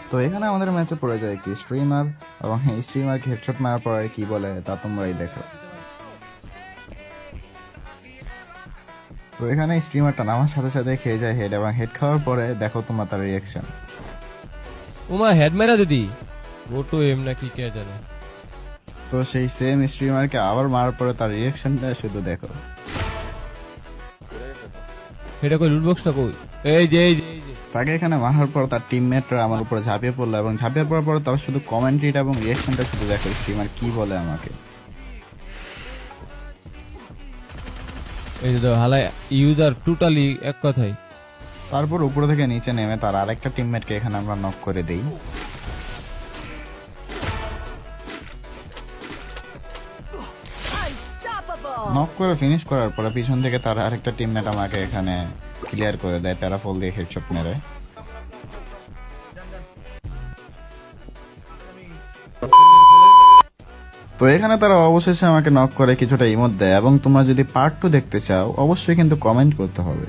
তো এখানে আমাদের ম্যাচে পড়ে যায় কি স্ট্রিমার, এবং এই স্ট্রিমারকে হেডশট মারার পরে কি বলে তা তোমরাই দেখো। তো এখানে স্ট্রিমারটা নামার সাথে সাথে খেয়ে যায় হেড, এবং হেড খাওয়ার পরে দেখো তোমার তার রিয়াকশন। ওমা হেড মেরা দিদি, ও তো এম নাকি কে জানে। তো সেই সেম স্ট্রিমারকে আবার মারার পরে তার রিয়াকশনটা শুধু দেখো। এটা কই লুটবক্সটা কই? এই যে এই যে এই যে তাকে এখানে মারার পর তার টিমমেটরা আমার উপরে ঝাঁপিয়ে পড়লো, এবং ঝাঁপিয়ে পড়ার পরে তারা শুধু কমেন্ট্রিটা এবং রিয়াকশনটা শুধু দেখো স্ট্রিমার কি বলে আমাকে। এই যে হালাই ইউজার টোটালি এক কথাই। তারপর উপরে থেকে নিচে নেমে তার আরেকটা টিমমেটকে এখানে আমরা নক করে দেই। নক করে ফিনিশ করার পরে পিছন থেকে তার আরেকটা টিমমেট আমাকে এখানে ক্লিয়ার করে দেয় প্যারাফল দিয়ে হেডশট মেরে। তো এখানে তারা অবশেষে আমাকে নক করে কিছুটা ইমোট দেয়, এবং তোমরা যদি পার্ট 2 দেখতে চাও অবশ্যই কিন্তু কমেন্ট করতে হবে।